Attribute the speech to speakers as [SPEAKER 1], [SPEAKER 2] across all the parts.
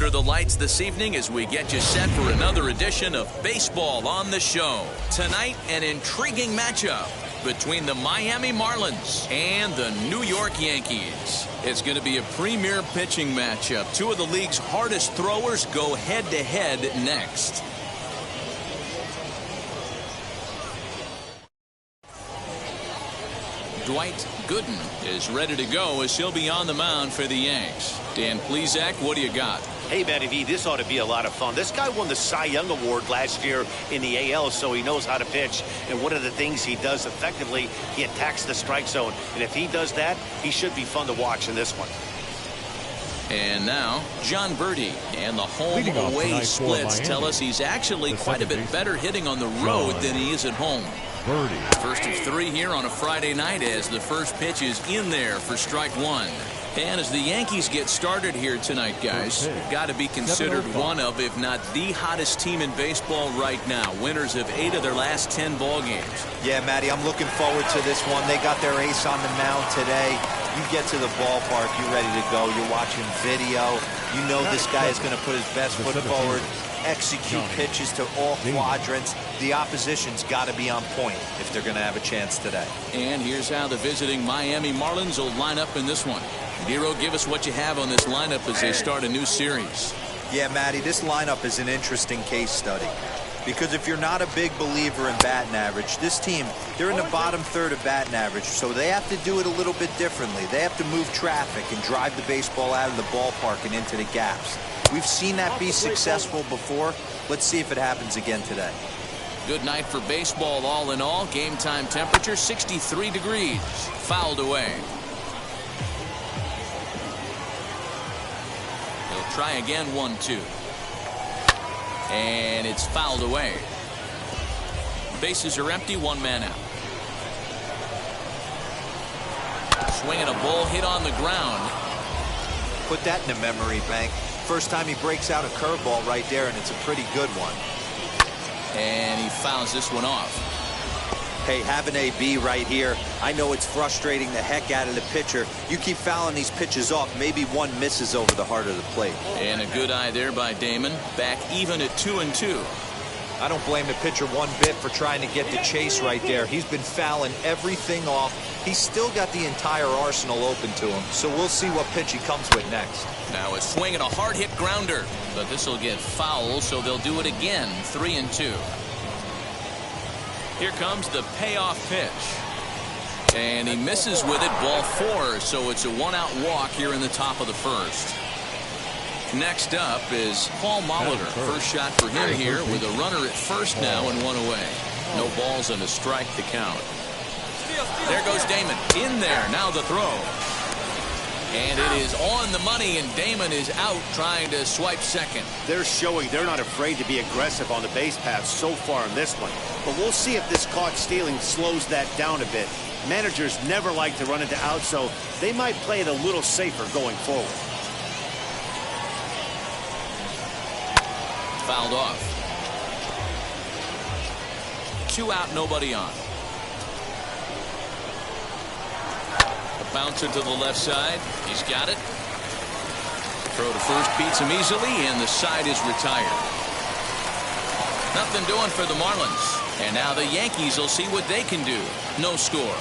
[SPEAKER 1] under the lights this evening as we get you set for another edition of Baseball on the Show. Tonight, an intriguing matchup between the Miami Marlins and the New York Yankees. It's going to be a premier pitching matchup. Two of the league's hardest throwers go head-to-head next. Dwight Gooden is ready to go as he'll be on the mound for the Yanks. Dan Plesac, what do you got?
[SPEAKER 2] Hey, Matty V, this ought to be a lot of fun. This guy won the Cy Young Award last year in the AL, so he knows how to pitch. And one of the things he does effectively, he attacks the strike zone. And if he does that, he should be fun to watch in this one.
[SPEAKER 1] And now, John Birdie. And the home-away splits tell us he's actually quite a bit better hitting on the road than he is at home.
[SPEAKER 3] Birdie.
[SPEAKER 1] First of three here on a Friday night as the first pitch is in there for strike one. And as the Yankees get started here tonight, guys, got to be considered one of, if not the hottest team in baseball right now. Winners of 8 of their last 10 ball games.
[SPEAKER 4] Yeah, Matty, I'm looking forward to this one. They got their ace on the mound today. You get to the ballpark, you're ready to go. You're watching video. You know this guy is going to put his best foot forward, execute pitches to all quadrants. The opposition's got to be on point if they're going to have a chance today.
[SPEAKER 1] And here's how the visiting Miami Marlins will line up in this one. Nero, give us what you have on this lineup as they start a new series.
[SPEAKER 4] Yeah, Matty, this lineup is an interesting case study. Because if you're not a big believer in batting average, this team, they're in the bottom third of batting average, so they have to do it a little bit differently. They have to move traffic and drive the baseball out of the ballpark and into the gaps. We've seen that be successful before. Let's see if it happens again today.
[SPEAKER 1] Good night for baseball all in all. Game time temperature 63 degrees. Fouled away. He'll try again, 1-2. And it's fouled away. Bases are empty, one man out. Swinging a ball hit on the ground.
[SPEAKER 4] Put that in the memory bank. First time he breaks out a curveball right there, and it's a pretty good one.
[SPEAKER 1] And he fouls this one off.
[SPEAKER 4] Hey, have an AB right here. I know it's frustrating the heck out of the pitcher. You keep fouling these pitches off, maybe one misses over the heart of the plate.
[SPEAKER 1] And a good eye there by Damon. Back even at 2-2.
[SPEAKER 4] I don't blame the pitcher one bit for trying to get the chase right there. He's been fouling everything off. He's still got the entire arsenal open to him, so we'll see what pitch he comes with next.
[SPEAKER 1] Now a swing and a hard hit grounder, but this will get foul, so they'll do it again. 3-2. Here comes the payoff pitch. And he misses with it, ball 4, so it's a one-out walk here in the top of the first. Next up is Paul Molitor. First shot for him here with a runner at first now and one away. No balls and a strike to count. There goes Damon. In there. Now the throw. And it is on the money, and Damon is out trying to swipe second.
[SPEAKER 2] They're showing they're not afraid to be aggressive on the base paths so far in this one. But we'll see if this caught stealing slows that down a bit. Managers never like to run into out, so they might play it a little safer going forward.
[SPEAKER 1] Fouled off. 2 out, nobody on. A bouncer to the left side. He's got it. Throw to first beats him easily, and the side is retired. Nothing doing for the Marlins. And now the Yankees will see what they can do. No score.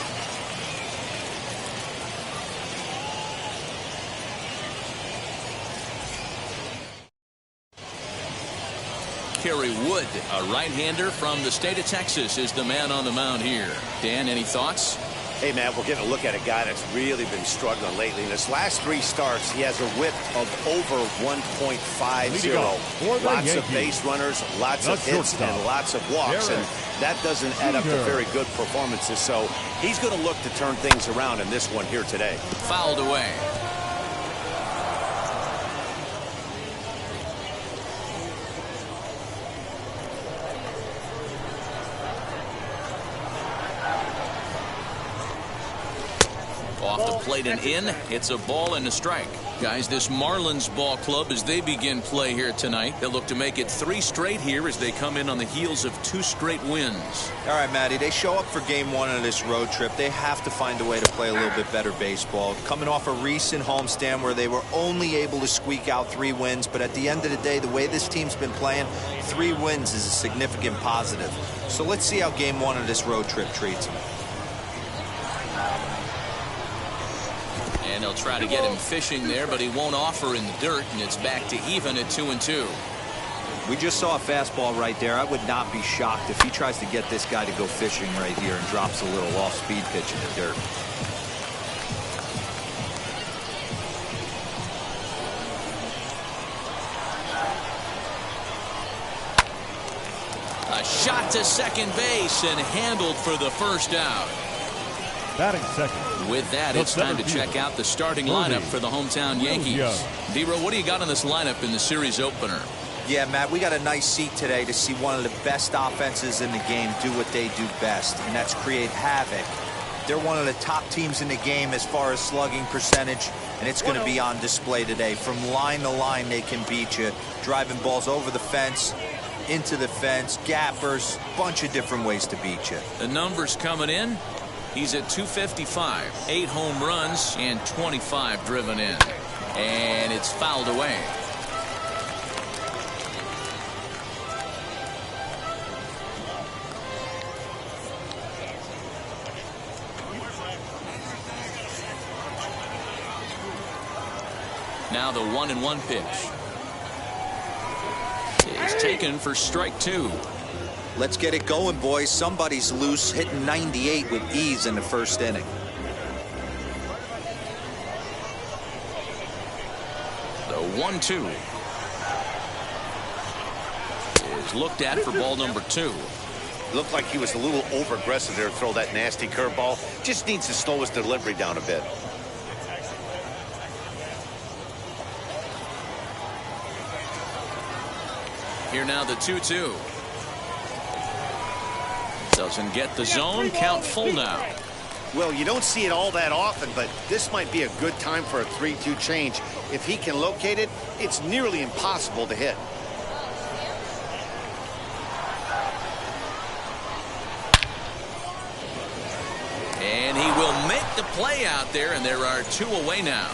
[SPEAKER 1] Kerry Wood, a right-hander from the state of Texas, is the man on the mound here. Dan, any thoughts?
[SPEAKER 2] Hey, man, we're getting a look at a guy that's really been struggling lately. In his last 3 starts, he has a whip of over 1.50. Lots of base runners, lots of hits, and lots of walks. And that doesn't add up to very good performances. So he's going to look to turn things around in this one here today.
[SPEAKER 1] Fouled away. Off the plate and in. It's a ball and a strike. Guys, this Marlins ball club, as they begin play here tonight, they'll look to make it 3 straight here as they come in on the heels of 2 straight wins.
[SPEAKER 4] All right, Matty, they show up for game 1 of this road trip. They have to find a way to play a little bit better baseball. Coming off a recent homestand where they were only able to squeak out 3 wins, but at the end of the day, the way this team's been playing, 3 wins is a significant positive. So let's see how game 1 of this road trip treats them.
[SPEAKER 1] And they'll try to get him fishing there, but he won't offer in the dirt, and it's back to even at 2-2.
[SPEAKER 4] We just saw a fastball right there. I would not be shocked if he tries to get this guy to go fishing right here and drops a little off-speed pitch in the dirt.
[SPEAKER 1] A shot to second base and handled for the first out.
[SPEAKER 3] Batting second.
[SPEAKER 1] With that, it's time to check out the starting lineup for the hometown Yankees. D-Row, what do you got on this lineup in the series opener?
[SPEAKER 4] Yeah, Matt, we got a nice seat today to see one of the best offenses in the game do what they do best, and that's create havoc. They're one of the top teams in the game as far as slugging percentage, and it's going to be on display today. From line to line, they can beat you, driving balls over the fence, into the fence, gappers, bunch of different ways to beat you.
[SPEAKER 1] The numbers coming in. He's at 255, 8 home runs and 25 driven in. And it's fouled away. Now the 1-1 pitch is taken for strike 2.
[SPEAKER 4] Let's get it going, boys. Somebody's loose, hitting 98 with ease in the first inning.
[SPEAKER 1] The 1-2 is looked at for ball number 2.
[SPEAKER 2] Looked like he was a little over aggressive there to throw that nasty curveball. Just needs to slow his delivery down a bit.
[SPEAKER 1] Here now the 2-2. Doesn't get the zone. Count full now.
[SPEAKER 2] Well, you don't see it all that often, but this might be a good time for a 3-2 change. If he can locate it, it's nearly impossible to hit.
[SPEAKER 1] And he will make the play out there, and there are 2 away now.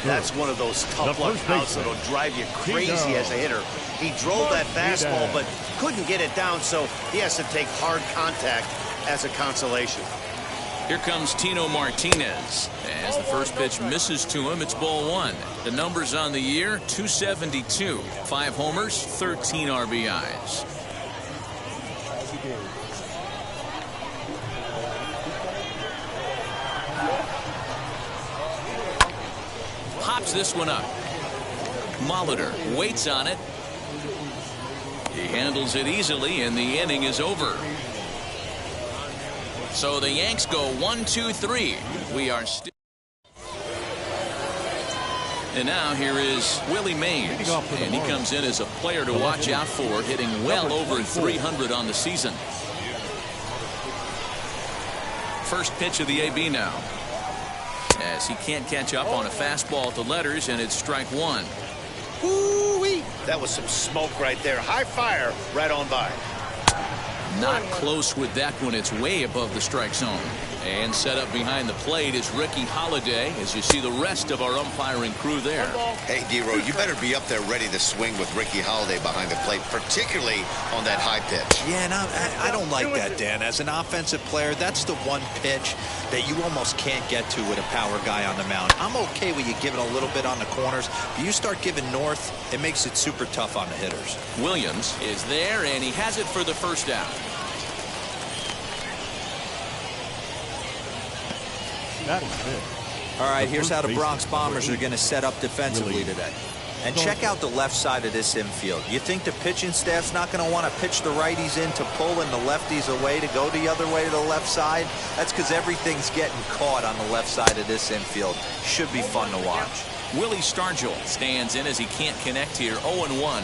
[SPEAKER 2] That's one of those tough luck outs that'll drive you crazy as a hitter. He drove that fastball, but couldn't get it down, so he has to take hard contact as a consolation.
[SPEAKER 1] Here comes Tino Martinez. As the first pitch misses to him, it's ball 1. The numbers on the year, 272. 5 homers, 13 RBIs. Pops this one up. Molitor waits on it. He handles it easily, and the inning is over. So the Yanks go 1-2-3. We are still. And now here is Willie Mays, and he comes in as a player to watch out for, hitting well over 300 on the season. First pitch of the AB now, as he can't catch up on a fastball at the letters, and it's strike 1.
[SPEAKER 2] Woo-wee. That was some smoke right there. High fire right on by.
[SPEAKER 1] Not close with that one. It's way above the strike zone. And set up behind the plate is Ricky Holiday, as you see the rest of our umpiring crew there.
[SPEAKER 5] Hey, D-Row, you better be up there ready to swing with Ricky Holiday behind the plate, particularly on that high pitch.
[SPEAKER 4] Yeah, and I don't like that, Dan. As an offensive player, that's the one pitch that you almost can't get to with a power guy on the mound. I'm okay with you giving a little bit on the corners, but you start giving north, it makes it super tough on the hitters.
[SPEAKER 1] Williams is there, and he has it for the first out.
[SPEAKER 4] All right, here's how the Bronx Bombers are going to set up defensively today. And check out the left side of this infield. You think the pitching staff's not going to want to pitch the righties in to pull and the lefties away to go the other way to the left side? That's because everything's getting caught on the left side of this infield. Should be fun to watch.
[SPEAKER 1] Willie Stargell stands in as he can't connect here. 0-1.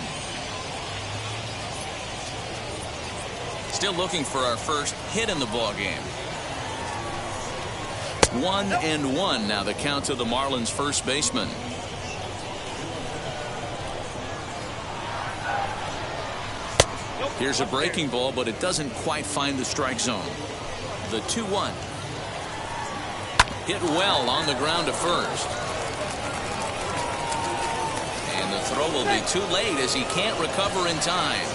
[SPEAKER 1] Still looking for our first hit in the ball game. 1-1 now, the count to the Marlins first baseman. Here's a breaking ball, but it doesn't quite find the strike zone. The 2-1. Hit well on the ground to first. And the throw will be too late as he can't recover in time.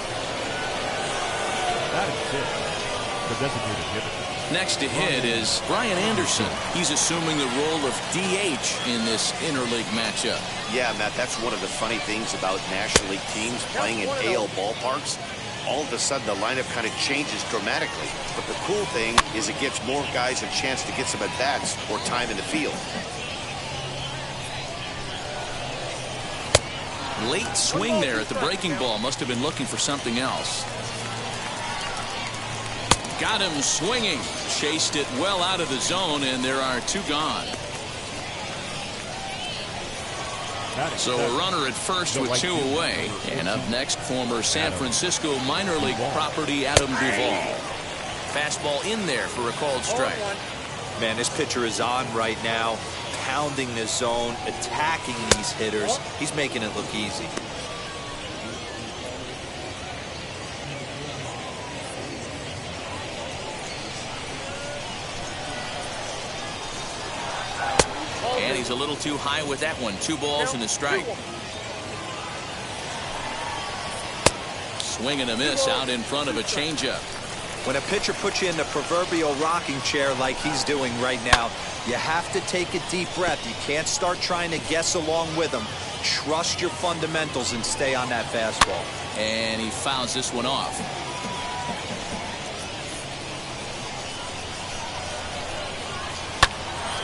[SPEAKER 3] That is it. The designated hitter.
[SPEAKER 1] Next to hit is Brian Anderson. He's assuming the role of DH in this interleague matchup.
[SPEAKER 2] Yeah, Matt, that's one of the funny things about National League teams playing in AL ballparks. All of a sudden, the lineup kind of changes dramatically. But the cool thing is it gives more guys a chance to get some at-bats or time in the field.
[SPEAKER 1] Late swing there at the breaking ball. Must have been looking for something else. Got him swinging. Chased it well out of the zone, and there are 2 gone. So a runner at first with 2 away. And up next, former San Francisco minor league property Adam Duvall. Fastball in there for a called strike.
[SPEAKER 4] Man, this pitcher is on right now, pounding the zone, attacking these hitters. He's making it look easy.
[SPEAKER 1] And he's a little too high with that one. 2 balls and a strike. Swing and a miss out in front of a changeup.
[SPEAKER 4] When a pitcher puts you in the proverbial rocking chair like he's doing right now, you have to take a deep breath. You can't start trying to guess along with him. Trust your fundamentals and stay on that fastball.
[SPEAKER 1] And he fouls this one off.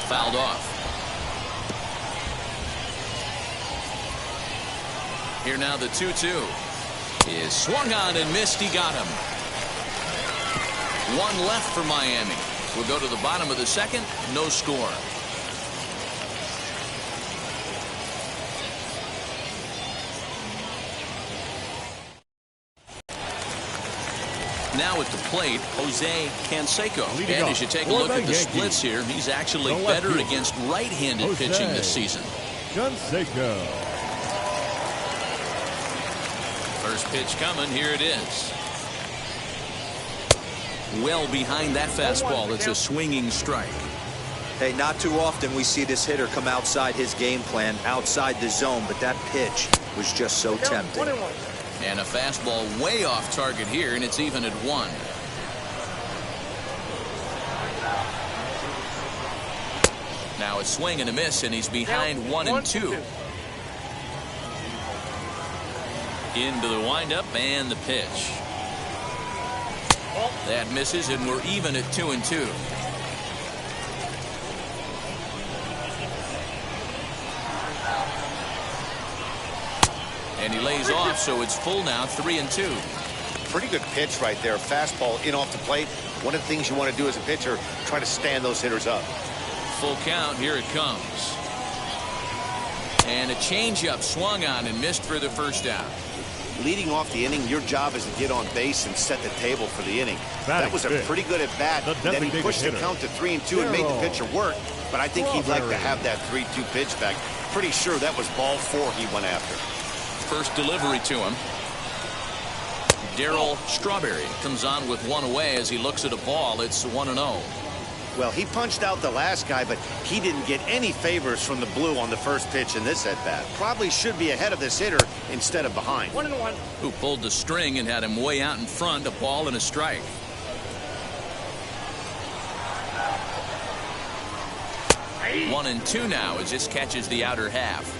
[SPEAKER 1] Fouled off. Here now the 2-2 is swung on and missed. He got him. 1 left for Miami. We'll go to the bottom of the second. No score. Now at the plate, Jose Canseco. And as you take a look at the splits here, he's actually better against right-handed pitching this season.
[SPEAKER 3] Canseco.
[SPEAKER 1] First pitch coming. Here it is. Well behind that fastball. It's a swinging strike.
[SPEAKER 4] Hey, not too often we see this hitter come outside his game plan, outside the zone, but that pitch was just so tempting.
[SPEAKER 1] And a fastball way off target here, and it's even at 1. Now a swing and a miss, and he's behind 1-2. Into the windup and the pitch. That misses, and we're even at 2-2. And he lays off, so it's full now, 3-2.
[SPEAKER 2] Pretty good pitch right there. Fastball in off the plate. One of the things you want to do as a pitcher, try to stand those hitters up.
[SPEAKER 1] Full count. Here it comes. And a changeup swung on and missed for the first out.
[SPEAKER 2] Leading off the inning, your job is to get on base and set the table for the inning. That was a pretty good at bat. Then he pushed the count to 3-2 and made the pitcher work. But I think he'd like to have that 3-2 pitch back. Pretty sure that was ball 4 he went after.
[SPEAKER 1] First delivery to him. Darryl Strawberry comes on with 1 away as he looks at a ball. It's 1-0.
[SPEAKER 2] Well, he punched out the last guy, but he didn't get any favors from the blue on the first pitch in this at-bat. Probably should be ahead of this hitter instead of behind.
[SPEAKER 1] 1-1. Who pulled the string and had him way out in front. A ball and a strike. One and 2 now as this catches the outer half.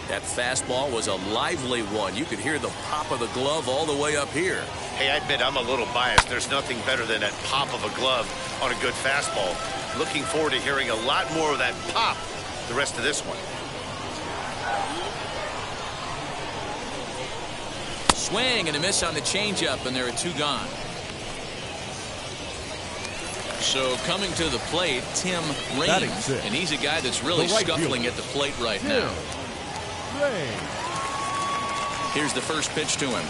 [SPEAKER 1] That fastball was a lively one. You could hear the pop of the glove all the way up here.
[SPEAKER 2] Hey, I admit I'm a little biased. There's nothing better than that pop of a glove on a good fastball. Looking forward to hearing a lot more of that pop the rest of this one.
[SPEAKER 1] Swing and a miss on the changeup, and there are 2 gone. So coming to the plate, Tim Raines, and he's a guy that's really scuffling at the plate right now. Here's the first pitch to him.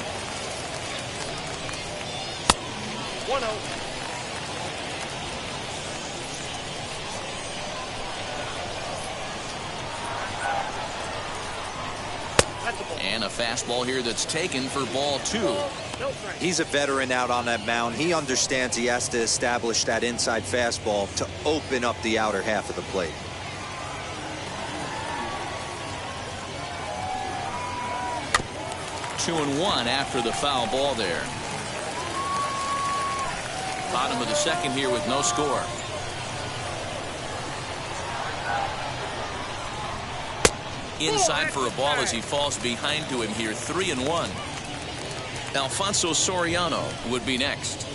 [SPEAKER 2] 1-0.
[SPEAKER 1] And a fastball here that's taken for ball 2.
[SPEAKER 4] He's a veteran out on that mound. He understands he has to establish that inside fastball to open up the outer half of the plate.
[SPEAKER 1] Two and one after the foul ball there. Bottom of the second here with no score. Inside for a ball as he falls behind to him here. 3 and 1. Alfonso Soriano would be next.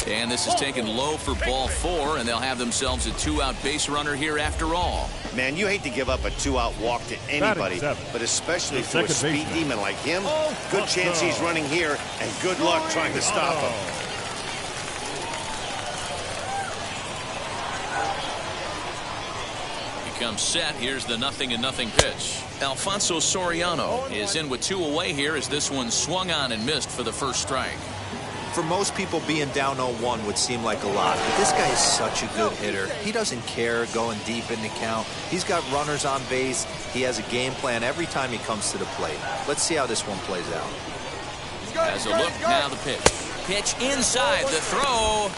[SPEAKER 1] And this is taken low for ball 4, and they'll have themselves a 2-out base runner here after all.
[SPEAKER 2] Man, you hate to give up a 2-out walk to anybody, but especially to a speed demon like him. Good chance he's running here, and good luck trying to stop him.
[SPEAKER 1] Comes set. Here's the 0-0 pitch. Alfonso Soriano is in with 2 away here as this one swung on and missed for the first strike.
[SPEAKER 4] For most people, being down 0-1 would seem like a lot, but this guy is such a good hitter. He doesn't care going deep in the count. He's got runners on base. He has a game plan every time he comes to the plate. Let's see how this one plays out.
[SPEAKER 1] As a look, now the pitch. Pitch inside, the throw.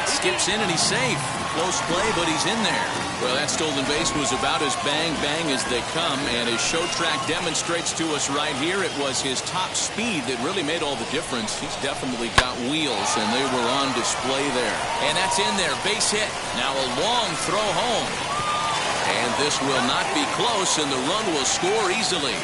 [SPEAKER 1] It skips in and he's safe. Close play, but he's in there. Well, that stolen base was about as bang as they come, and his show track demonstrates to us right here it was his top speed that really made all the difference. He's definitely got wheels, and they were on display there. And that's in there, base hit. Now a long throw home. And this will not be close, and the run will score easily.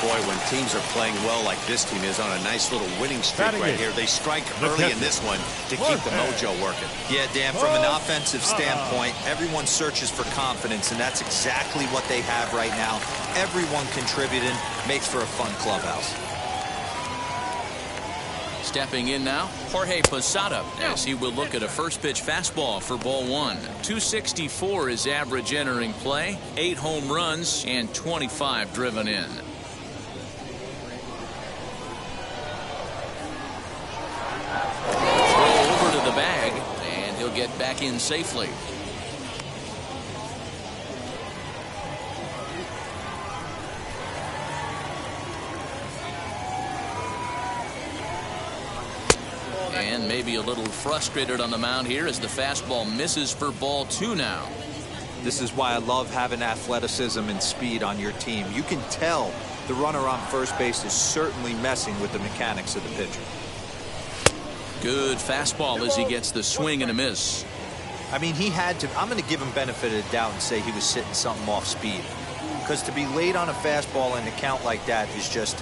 [SPEAKER 2] Boy, when teams are playing well like this team is on a nice little winning streak right here, they strike early in this one to keep the mojo working.
[SPEAKER 4] Yeah, Dan, from an offensive standpoint, everyone searches for confidence, and that's exactly what they have right now. Everyone contributing makes for a fun clubhouse.
[SPEAKER 1] Stepping in now, Jorge Posada, as he will look at a first pitch fastball for ball 1. 264 is average entering play, 8 home runs, and 25 driven in. Get back in safely. And maybe a little frustrated on the mound here as the fastball misses for ball 2 now.
[SPEAKER 4] This is why I love having athleticism and speed on your team. You can tell the runner on first base is certainly messing with the mechanics of the pitcher.
[SPEAKER 1] Good fastball as he gets the swing and a miss.
[SPEAKER 4] I mean, he had to. I'm going to give him benefit of the doubt and say he was sitting something off speed. Because to be late on a fastball and a count like that is just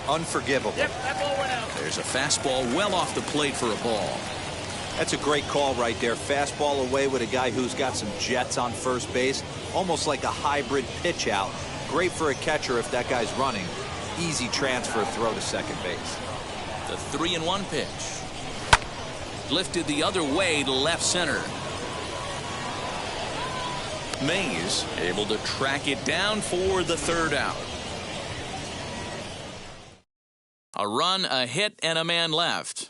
[SPEAKER 4] unforgivable.
[SPEAKER 1] There's a fastball well off the plate for a ball.
[SPEAKER 4] That's a great call right there. Fastball away with a guy who's got some jets on first base. Almost like a hybrid pitch out. Great for a catcher if that guy's running. Easy transfer throw to second base.
[SPEAKER 1] The 3-1 pitch. Lifted the other way to left center. Mays able to track it down for the 3rd out. A run, a hit, and a man left.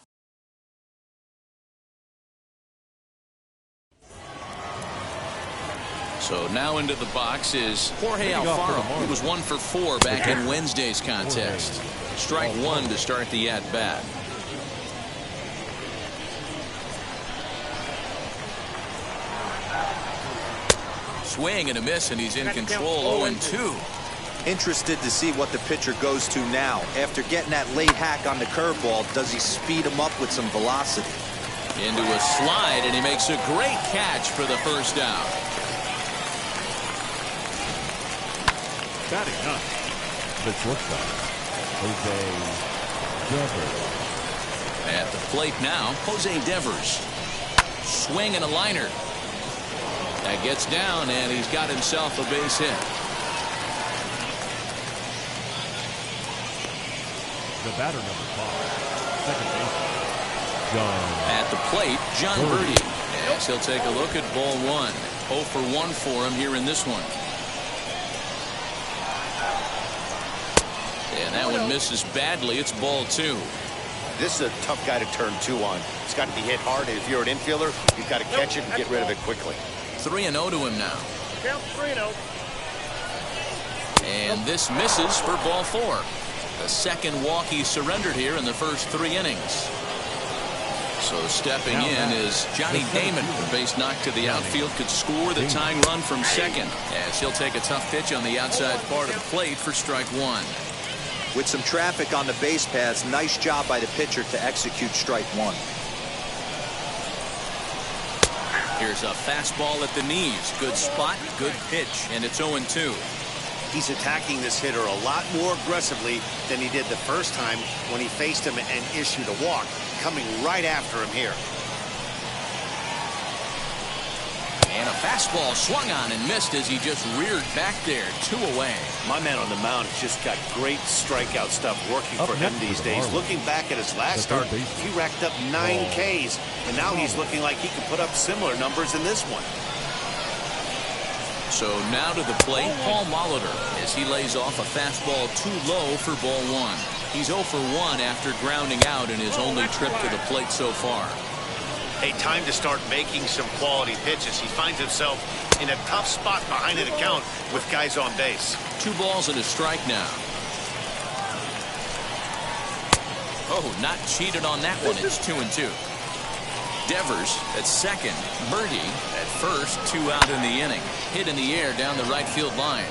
[SPEAKER 1] So now into the box is Jorge Alfaro, who was 1 for 4 back in Wednesday's contest. Strike 1 to start the at-bat. Swing and a miss, and he's in control. 0-2.
[SPEAKER 4] Interested to see what the pitcher goes to now. After getting that late hack on the curveball, does he speed him up with some velocity?
[SPEAKER 1] Into a slide, and he makes a great catch for the 1st out.
[SPEAKER 3] Batting up, the shortstop, Jose Devers.
[SPEAKER 1] At the plate now, Jose Devers. Swing and a liner. That gets down, and he's got himself a base hit.
[SPEAKER 3] The batter, number 5, second baseman, John.
[SPEAKER 1] At the plate, John Birdie. Yes, he'll take a look at ball 1. 0 for 1 for him here in this one. And that one misses badly. It's ball 2.
[SPEAKER 2] This is a tough guy to turn 2 on. It's got to be hit hard. If you're an infielder, you've got to catch it and get rid of it quickly.
[SPEAKER 1] 3-0 to him now.
[SPEAKER 3] Count 3-0.
[SPEAKER 1] And this misses for ball 4. The second walk he surrendered here in the first 3 innings. So stepping in is Johnny Damon. The base knock to the outfield could score the tying run from second, as he'll take a tough pitch on the outside part of the plate for strike 1.
[SPEAKER 4] With some traffic on the base paths, nice job by the pitcher to execute strike 1.
[SPEAKER 1] Here's a fastball at the knees. Good spot, good pitch, and it's 0-2.
[SPEAKER 2] He's attacking this hitter a lot more aggressively than he did the first time when he faced him and issued a walk, coming right after him here.
[SPEAKER 1] And a fastball swung on and missed as he just reared back there. 2 away.
[SPEAKER 2] My man on the mound has just got great strikeout stuff working for him these days. Looking back at his last start, he racked up 9 Ks, and now he's looking like he can put up similar numbers in this one.
[SPEAKER 1] So now to the plate, Paul Molitor, as he lays off a fastball too low for ball 1. He's 0 for 1 after grounding out in his only trip to the plate so far.
[SPEAKER 2] Hey, time to start making some quality pitches. He finds himself in a tough spot behind an account with guys on base.
[SPEAKER 1] 2 balls and a strike now. Oh, not cheated on that one. It's 2-2. Devers at second. Birdie at first. 2 out in the inning. Hit in the air down the right field line.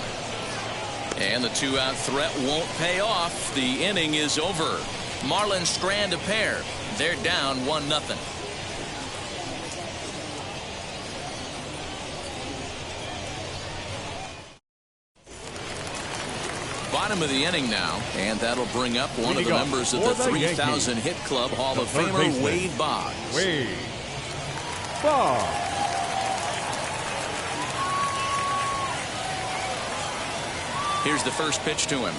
[SPEAKER 1] And the 2-out threat won't pay off. The inning is over. Marlins strand a pair. They're down 1-0. Bottom of the inning now, and that'll bring up one of the members of the 3,000 hit club, Hall of Famer Wade Boggs.
[SPEAKER 3] Wade Boggs.
[SPEAKER 1] Here's the first pitch to him.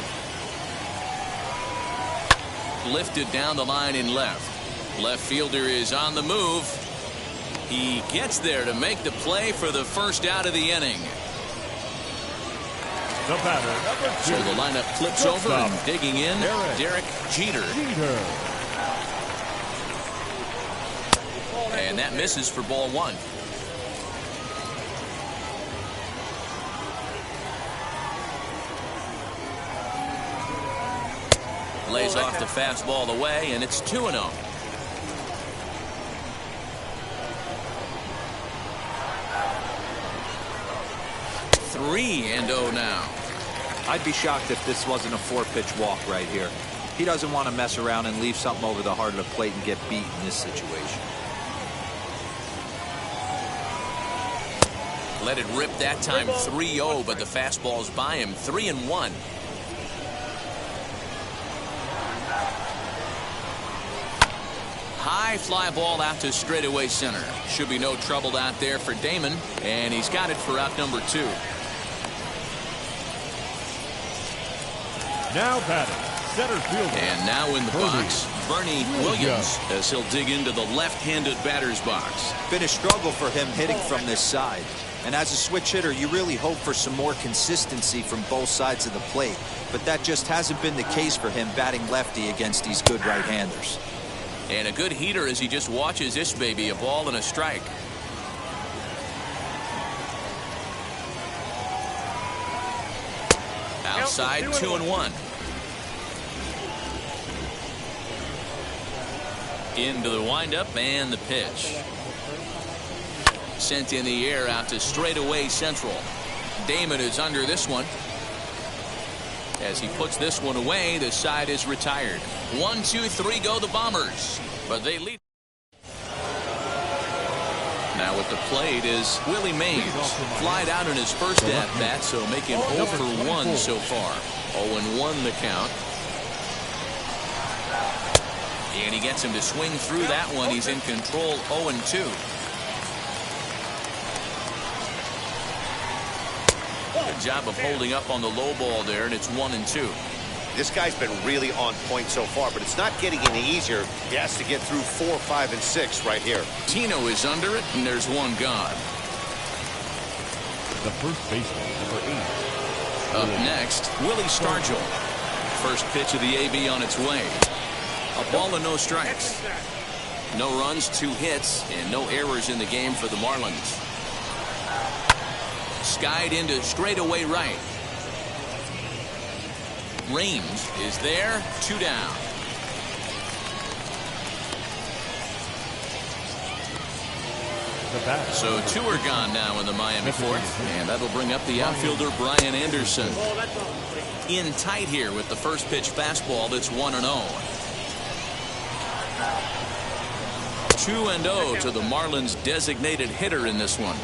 [SPEAKER 1] Lifted down the line in left. Left fielder is on the move. He gets there to make the play for the first out of the inning.
[SPEAKER 3] The batter, number 2.
[SPEAKER 1] So the lineup flips over and digging in, Derek Jeter. And that misses for ball 1. Lays off the fastball away, and it's 2-0. Three and 0 now.
[SPEAKER 4] I'd be shocked if this wasn't a 4-pitch walk right here. He doesn't want to mess around and leave something over the heart of the plate and get beat in this situation.
[SPEAKER 1] Let it rip that time. 3-0, but the fastball's by him. 3-1. High fly ball out to straightaway center. Should be no trouble out there for Damon, and he's got it for out number 2.
[SPEAKER 3] Now batting, center fielder.
[SPEAKER 1] And now in the box, Bernie Williams, as he'll dig into the left-handed batter's box.
[SPEAKER 4] Been a struggle for him hitting from this side. And as a switch hitter, you really hope for some more consistency from both sides of the plate. But that just hasn't been the case for him batting lefty against these good right-handers.
[SPEAKER 1] And a good heater as he just watches this baby, a ball and a strike. Outside, 2-1. Into the windup and the pitch. Sent in the air out to straightaway central. Damon is under this one. As he puts this one away, the side is retired. 1, 2, 3 go the Bombers, but they lead. Now at the plate is Willie Mays. Flied out in his first at-bat, so making 0 for 1 so far. 0-1 the count. And he gets him to swing through that one. He's in control. 0-2. Good job of holding up on the low ball there, and it's 1-2.
[SPEAKER 2] This guy's been really on point so far, but it's not getting any easier. He has to get through 4, 5, and 6 right here.
[SPEAKER 1] Tino is under it, and there's one gone.
[SPEAKER 3] The first baseman, number 8.
[SPEAKER 1] Up next, Willie Stargell. First pitch of the AB on its way. A ball and no strikes. No runs, 2 hits, and no errors in the game for the Marlins. Skied into straightaway right. Raines is there, 2 down. So 2 are gone now in the Miami 4th, and that'll bring up the outfielder Brian Anderson. In tight here with the first pitch fastball that's 1-0. 2-0 to the Marlins designated hitter in this one.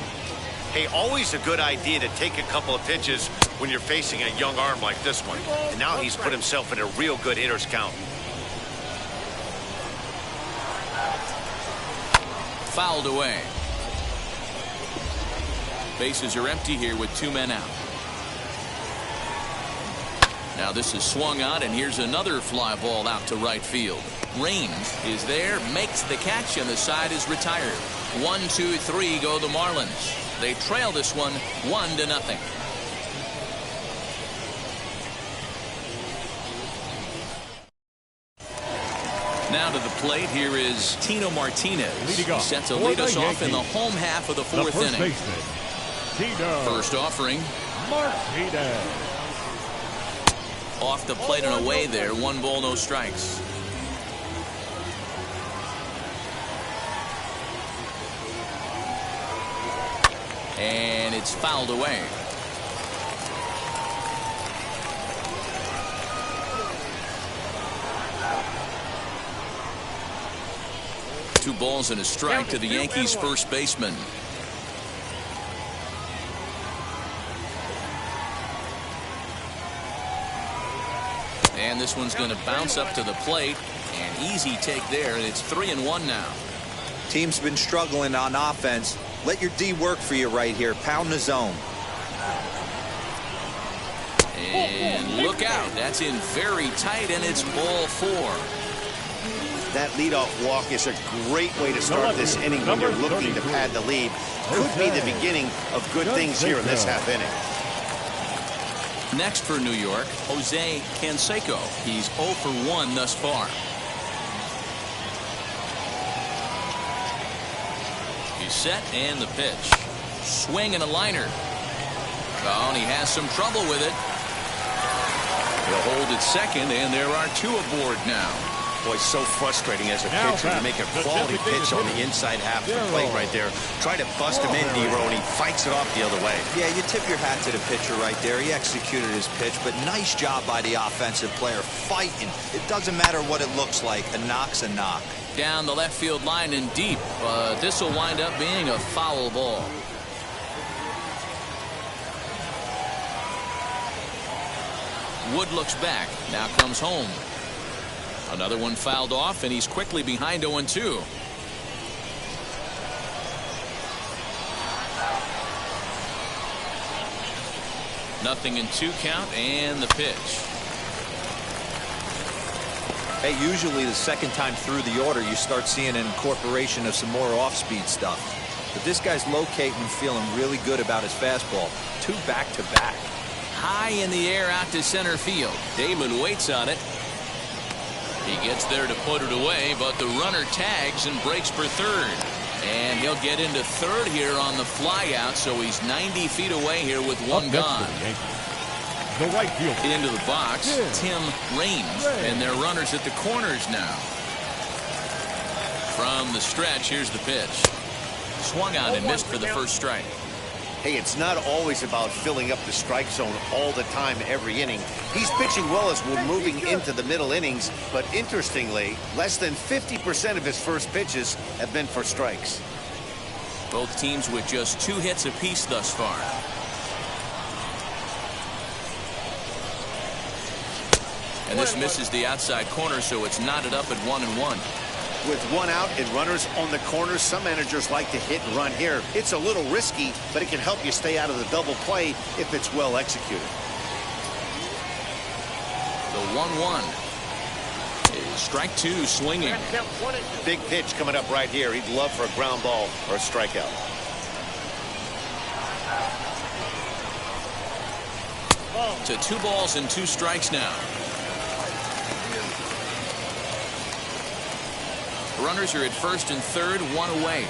[SPEAKER 2] Hey, always a good idea to take a couple of pitches when you're facing a young arm like this one. And now he's put himself in a real good hitter's count.
[SPEAKER 1] Fouled away. Bases are empty here with 2 men out. Now this is swung on, and here's another fly ball out to right field. Raines is there, makes the catch, and the side is retired. 1, 2, 3 go the Marlins. They trail this one 1-0. Now to the plate, here is Tino Martinez. He sets to lead us off in the home half of the 4th inning. First offering.
[SPEAKER 3] Martinez.
[SPEAKER 1] Off the plate and away there. 1 ball, no strikes. And it's fouled away. Two balls and a strike to the Yankees first baseman. And this one's going to bounce up to the plate. An easy take there, and it's 3-1 now.
[SPEAKER 4] Team's been struggling on offense. Let your D work for you right here. Pound the zone.
[SPEAKER 1] And look out. That's in very tight, and it's ball 4.
[SPEAKER 2] That leadoff walk is a great way to start this inning when you're looking to pad the lead. Could be the beginning of good things here in this half inning.
[SPEAKER 1] Next for New York, Jose Canseco. He's 0 for 1 thus far. He's set, and the pitch. Swing and a liner. Oh, and he has some trouble with it. He'll hold it second, and there are 2 aboard now.
[SPEAKER 2] Boy, so frustrating as a pitcher to make a quality pitch on the inside half of the plate right there. Try to bust him in, D-Row, and he fights it off the other way.
[SPEAKER 4] Yeah, you tip your hat to the pitcher right there. He executed his pitch, but nice job by the offensive player fighting. It doesn't matter what it looks like. A knock's a knock.
[SPEAKER 1] Down the left field line and deep. This will wind up being a foul ball. Wood looks back. Now comes home. Another one fouled off, and he's quickly behind 0-2. Nothing in 2 count, and the pitch.
[SPEAKER 4] Hey, usually the second time through the order, you start seeing an incorporation of some more off-speed stuff. But this guy's locating and feeling really good about his fastball. 2 back-to-back.
[SPEAKER 1] High in the air out to center field. Damon waits on it. He gets there to put it away, but the runner tags and breaks for third. And he'll get into third here on the flyout, so he's 90 feet away here with 1 gone.
[SPEAKER 3] The right field.
[SPEAKER 1] Into the box, Tim Raines, and their runners at the corners now. From the stretch, here's the pitch. Swung on and missed for the first strike.
[SPEAKER 2] Hey, it's not always about filling up the strike zone all the time every inning. He's pitching well as we're moving into the middle innings, but interestingly, less than 50% of his first pitches have been for strikes.
[SPEAKER 1] Both teams with just 2 hits apiece thus far. And this misses the outside corner, so it's knotted up at 1-1.
[SPEAKER 2] With 1 out and runners on the corners, some managers like to hit and run here. It's a little risky, but it can help you stay out of the double play if it's well executed.
[SPEAKER 1] The 1-1 is strike 2 swinging.
[SPEAKER 2] Big pitch coming up right here. He'd love for a ground ball or a strikeout.
[SPEAKER 1] To 2 balls and 2 strikes now. Runners are at first and third, one away.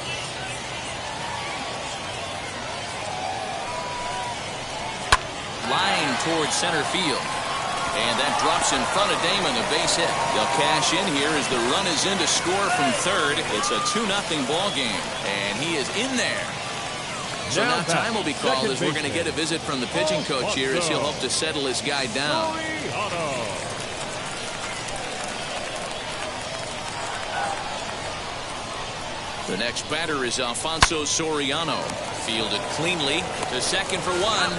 [SPEAKER 1] Line towards center field. And that drops in front of Damon, a base hit. They'll cash in here as the run is in to score from third. It's a 2-0 ball game, and he is in there. So now time will be called as we're going to get a visit from the pitching coach here as he'll hope to settle his guy down. The next batter is Alfonso Soriano. Fielded cleanly to second for one.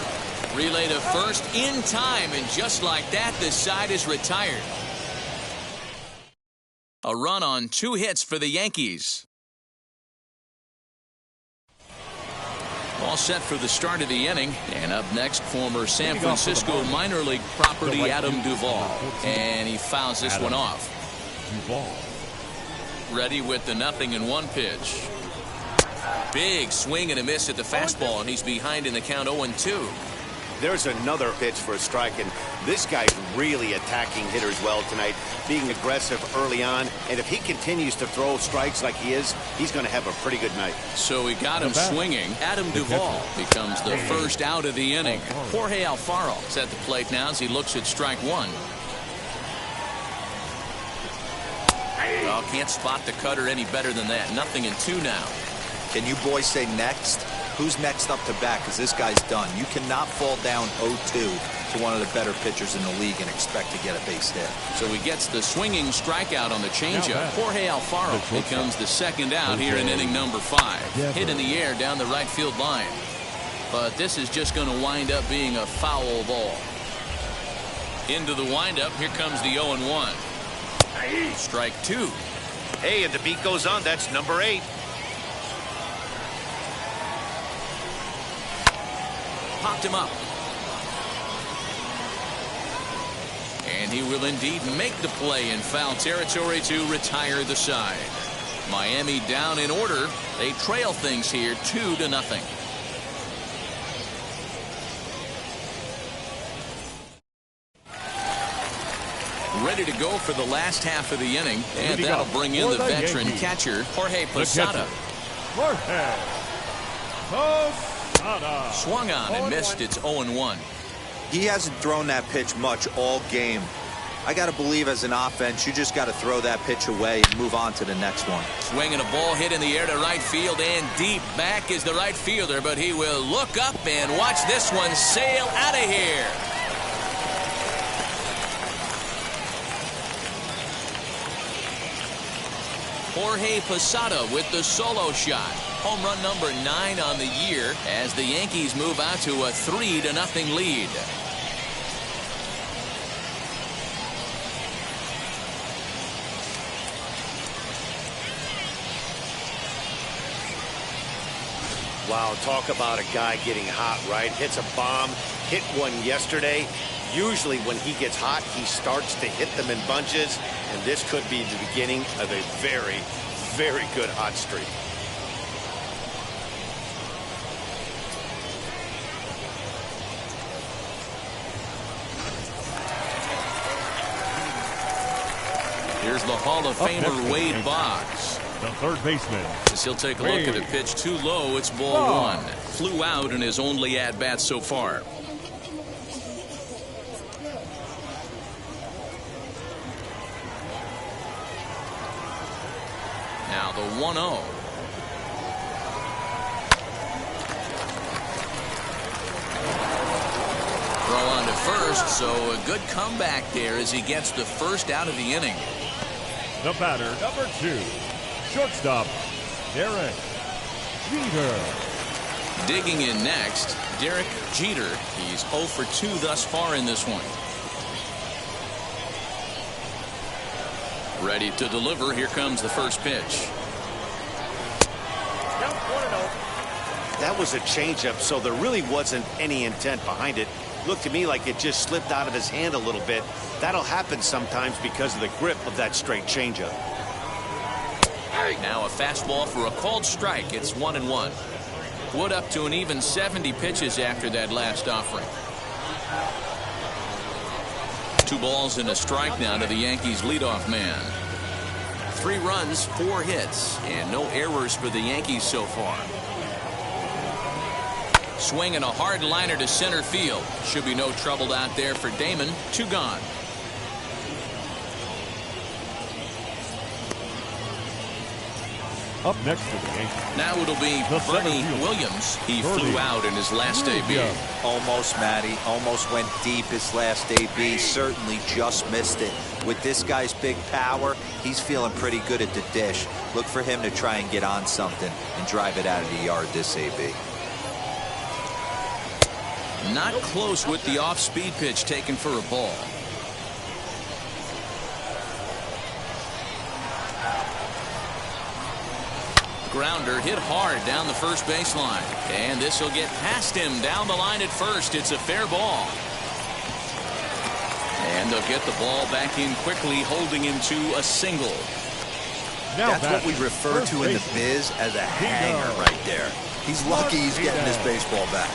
[SPEAKER 1] Relay to first in time, and just like that, the side is retired. A run on 2 hits for the Yankees. All set for the start of the inning. And up next, former San Francisco minor league property Adam Duvall. And he fouls this one off. Ready with the 0-1 pitch. Big swing and a miss at the fastball, and he's behind in the count 0-2.
[SPEAKER 2] There's another pitch for a strike, and this guy's really attacking hitters well tonight, being aggressive early on, and if he continues to throw strikes like he is, he's going to have a pretty good night.
[SPEAKER 1] So he got him swinging. Adam Duvall becomes the first out of the inning. Jorge Alfaro is at the plate now as he looks at strike one. Oh, can't spot the cutter any better than that. 0-2 now.
[SPEAKER 4] Can you boys say next? Who's next up to bat? Because this guy's done. You cannot fall down 0-2 to one of the better pitchers in the league and expect to get a base hit.
[SPEAKER 1] So he gets the swinging strikeout on the changeup. Jorge Alfaro becomes the second out here in inning number 5. Hit in the air down the right field line. But this is just going to wind up being a foul ball. Into the windup. Here comes the 0-1. Strike 2.
[SPEAKER 2] Hey, and the beat goes on. That's number 8.
[SPEAKER 1] Popped him up. And he will indeed make the play in foul territory to retire the side. Miami down in order. They trail things here 2-0. Ready to go for the last half of the inning, and that'll bring in the veteran catcher, Jorge Posada. Swung on and missed. It's 0-1.
[SPEAKER 4] He hasn't thrown that pitch much all game. I got to believe as an offense, you just got to throw that pitch away and move on to the next one.
[SPEAKER 1] Swinging a ball hit in the air to right field, and deep back is the right fielder, but he will look up and watch this one sail out of here. Jorge Posada with the solo shot. Home run number 9 on the year as the Yankees move out to a 3-0 lead.
[SPEAKER 2] Wow, talk about a guy getting hot, right? Hits a bomb, hit one yesterday. Usually when he gets hot, he starts to hit them in bunches, and this could be the beginning of a very, very good hot streak.
[SPEAKER 1] Here's the Hall of Famer Wade Boggs.
[SPEAKER 3] The third baseman.
[SPEAKER 1] As he'll take a look at a pitch too low. It's ball 1. Flew out in his only at-bat so far. Now the 1-0. Throw on to first, so a good comeback there as he gets the first out of the inning.
[SPEAKER 3] The batter, number 2, shortstop, Derek Jeter.
[SPEAKER 1] Digging in next, Derek Jeter. He's 0 for 2 thus far in this one. Ready to deliver. Here comes the first pitch.
[SPEAKER 2] That was a changeup, so there really wasn't any intent behind it. Looked to me like it just slipped out of his hand a little bit. That'll happen sometimes because of the grip of that straight changeup.
[SPEAKER 1] Now a fastball for a called strike. It's 1-1. Wood up to an even 70 pitches after that last offering. 2 balls and a strike now to the Yankees leadoff man. 3 runs, 4 hits, and no errors for the Yankees so far. Swinging a hard liner to center field. Should be no trouble out there for Damon. 2 gone.
[SPEAKER 3] Up next for the Yankees.
[SPEAKER 1] Now it'll be Bernie Williams. He flew out in his last AB.
[SPEAKER 4] Almost, Matty. Almost went deep his last AB. Certainly just missed it. With this guy's big power, he's feeling pretty good at the dish. Look for him to try and get on something and drive it out of the yard this AB.
[SPEAKER 1] Not close with the off-speed pitch taken for a ball. Grounder hit hard down the first baseline. And this will get past him down the line at first. It's a fair ball. And they'll get the ball back in quickly, holding him to a single.
[SPEAKER 4] Now that's what we refer to in the biz as a hanger right there. He's lucky he's getting this baseball back.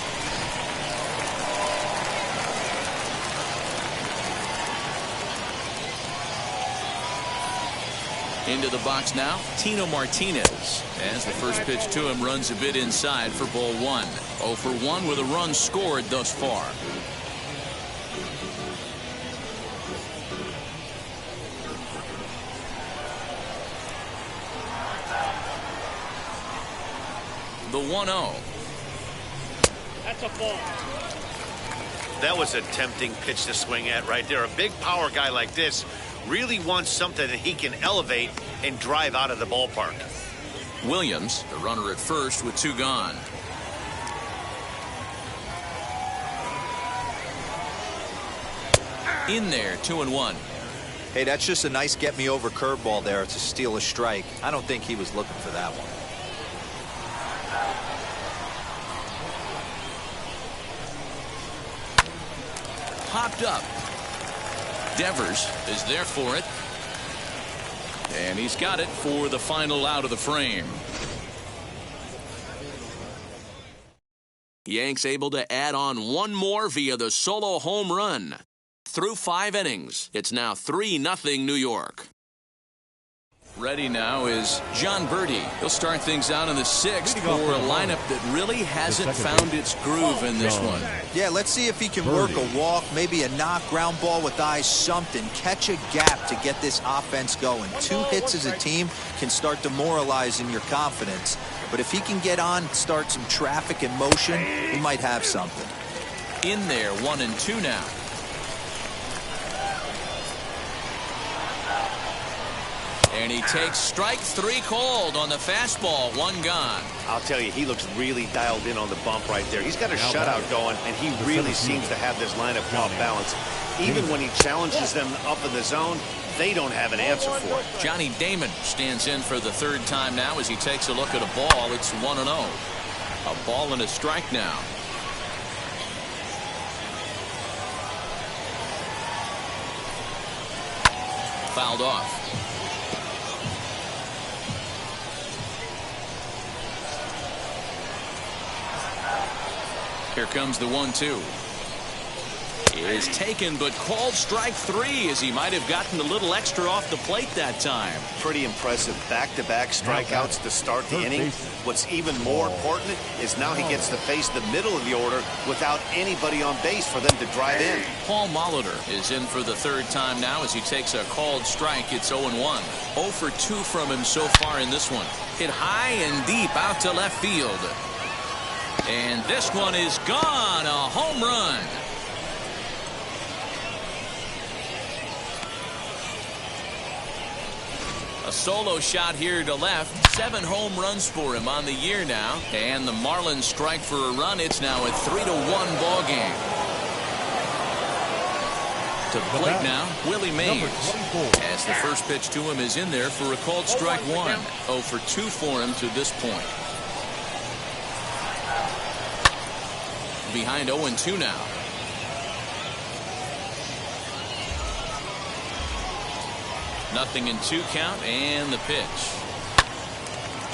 [SPEAKER 1] Into the box now, Tino Martinez. As the first pitch to him runs a bit inside for ball 1. 0 for 1 with a run scored thus far. The 1-0.
[SPEAKER 2] That's a ball. That was a tempting pitch to swing at right there. A big power guy like this really wants something that he can elevate and drive out of the ballpark.
[SPEAKER 1] Williams, the runner at first with 2 gone. In there, 2-1.
[SPEAKER 4] Hey, that's just a nice get-me-over curveball there. It's a steal a strike. I don't think he was looking for that one.
[SPEAKER 1] Popped up. Devers is there for it. And he's got it for the final out of the frame. Yanks able to add on 1 more via the solo home run. Through 5 innings, it's now 3-0 New York. Ready now is John Birdie. He'll start things out in the 6th for a lineup that really hasn't found its groove in this one.
[SPEAKER 4] Yeah, let's see if he can work a walk, maybe a knock, ground ball with eyes, something. Catch a gap to get this offense going. 2 hits as a team can start demoralizing your confidence. But if he can get on, start some traffic in motion, he might have something.
[SPEAKER 1] In there, 1-2 now. And he takes strike 3 cold on the fastball. 1 gone.
[SPEAKER 2] I'll tell you, he looks really dialed in on the bump right there. He's got a shutout going, and he really seems to have this lineup off balance. Even when he challenges them up in the zone, they don't have an answer for it.
[SPEAKER 1] Johnny Damon stands in for the 3rd time now as he takes a look at a ball. It's 1-0. A ball and a strike now. Fouled off. Here comes the 1-2. Is taken, but called strike 3 as he might have gotten a little extra off the plate that time.
[SPEAKER 2] Pretty impressive back-to-back strikeouts to start the inning. What's even more important is now he gets to face the middle of the order without anybody on base for them to drive in.
[SPEAKER 1] Paul Molitor is in for the 3rd time now as he takes a called strike. It's 0-1. 0 for 2 from him so far in this one. Hit high and deep out to left field. And this one is gone. A home run. A solo shot here to left. 7 home runs for him on the year now. And the Marlins strike for a run. It's now a 3-1 ball game. To the plate now, Willie Mays. As the first pitch to him is in there for a called strike 1. 0 for 2 for him to this point. Behind 0-2 now. Nothing in 2 count, and the pitch.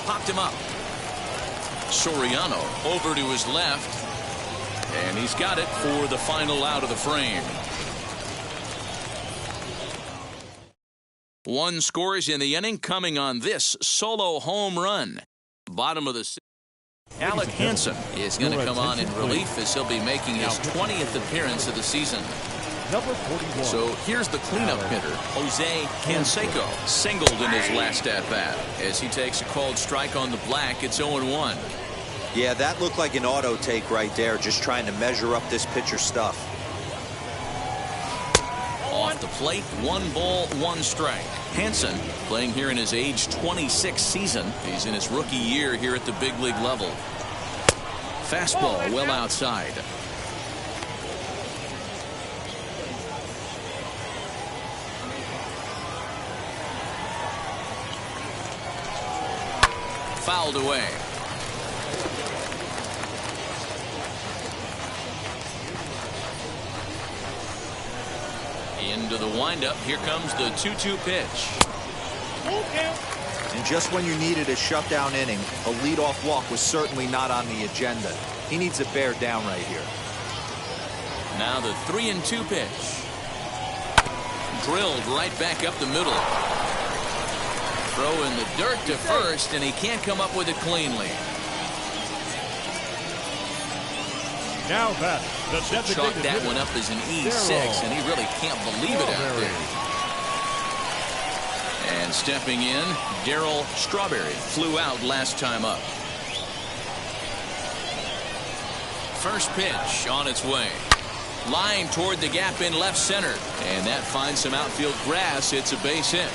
[SPEAKER 1] Popped him up. Soriano over to his left. And he's got it for the final out of the frame. One scores in the inning coming on this solo home run. Bottom of the sixth. Alec Hansen is going to come on in relief as he'll be making his 20th appearance of the season.
[SPEAKER 3] Number 41.
[SPEAKER 1] So here's the cleanup hitter, Jose Canseco, singled in his last at-bat. As he takes a called strike on the black, it's 0-1.
[SPEAKER 4] Yeah, that looked like an auto take right there, just trying to measure up this pitcher's stuff.
[SPEAKER 1] Off the plate, 1 ball, 1 strike. Hansen playing here in his age 26 season. He's in his rookie year here at the big league level. Fastball well outside. Fouled away. Into the windup. Here comes the 2-2 pitch.
[SPEAKER 4] And just when you needed a shutdown inning, a leadoff walk was certainly not on the agenda. He needs to bear down right here.
[SPEAKER 1] Now the 3-2 pitch. Drilled right back up the middle. Throw in the dirt to first, and he can't come up with it cleanly.
[SPEAKER 3] Now that the
[SPEAKER 1] Chalk that one up as an E6, and he really can't believe it out there. And stepping in, Darryl Strawberry flew out last time up. First pitch on its way. Line toward the gap in left center, and that finds some outfield grass. It's a base hit.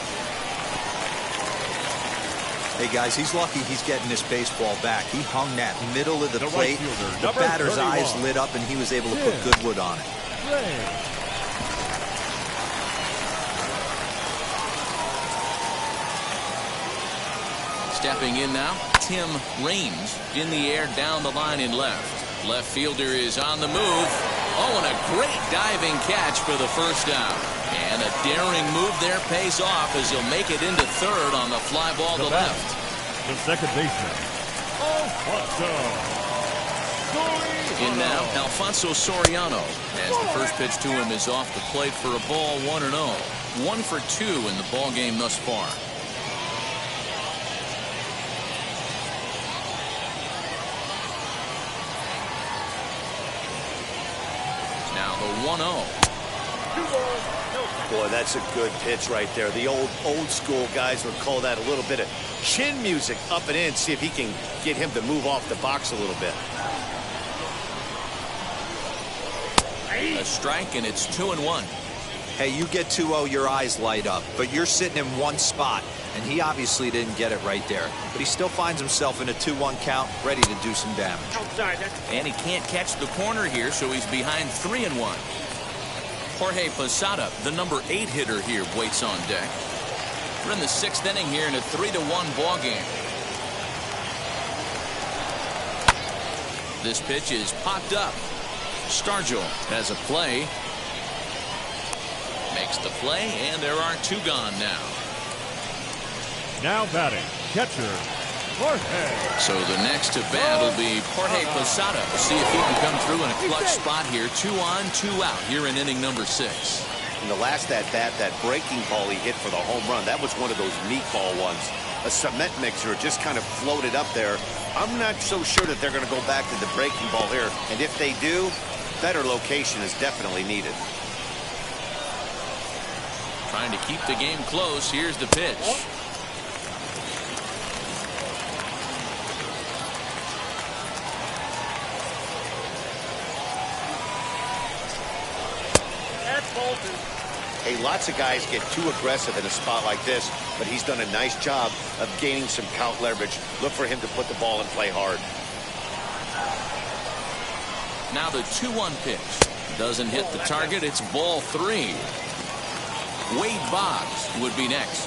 [SPEAKER 4] Hey, guys, he's lucky he's getting this baseball back. He hung that middle of the plate.
[SPEAKER 3] Right
[SPEAKER 4] the batter's
[SPEAKER 3] 31.
[SPEAKER 4] eyes lit up, and he was able to put good wood on it.
[SPEAKER 1] Stepping in now, Tim Raines in the air down the line in left. Left fielder is on the move. Oh, and a great diving catch for the first out. And a daring move there pays off as he'll make it into third on the fly ball to left.
[SPEAKER 3] The second baseman, Alfonso.
[SPEAKER 1] In now, Alfonso Soriano, as the first pitch to him is off the plate for a ball 1-0. 1 for 2 in the ball game thus far. Now the 1-0.
[SPEAKER 2] Boy, that's a good pitch right there. The old school guys would call that a little bit of chin music up and in. See if he can get him to move off the box a little bit.
[SPEAKER 1] A strike, and it's 2-1.
[SPEAKER 4] Hey, you get 2-0, your eyes light up, but you're sitting in one spot, and he obviously didn't get it right there. But he still finds himself in a 2-1 count, ready to do some damage.
[SPEAKER 1] And he can't catch the corner here, so he's behind 3-1. Jorge Posada, the number 8 hitter here, waits on deck. We're in the 6th inning here in a 3-1 ball game. This pitch is popped up. Stargell has a play. Makes the play, and there are 2 gone now.
[SPEAKER 3] Now batting, catcher, Jorge.
[SPEAKER 1] So the next to bat will be Jorge Posada. We'll see if he can come through in a clutch spot here. 2 on, 2 out here in inning number 6.
[SPEAKER 2] In the last at bat, that breaking ball he hit for the home run, that was one of those meatball ones. A cement mixer just kind of floated up there. I'm not so sure that they're going to go back to the breaking ball here. And if they do, better location is definitely needed.
[SPEAKER 1] Trying to keep the game close. Here's the pitch.
[SPEAKER 2] Hey, lots of guys get too aggressive in a spot like this, but he's done a nice job of gaining some count leverage. Look for him to put the ball in play hard.
[SPEAKER 1] Now the 2-1 pitch. Doesn't hit the target. It's ball 3. Wade Boggs would be next.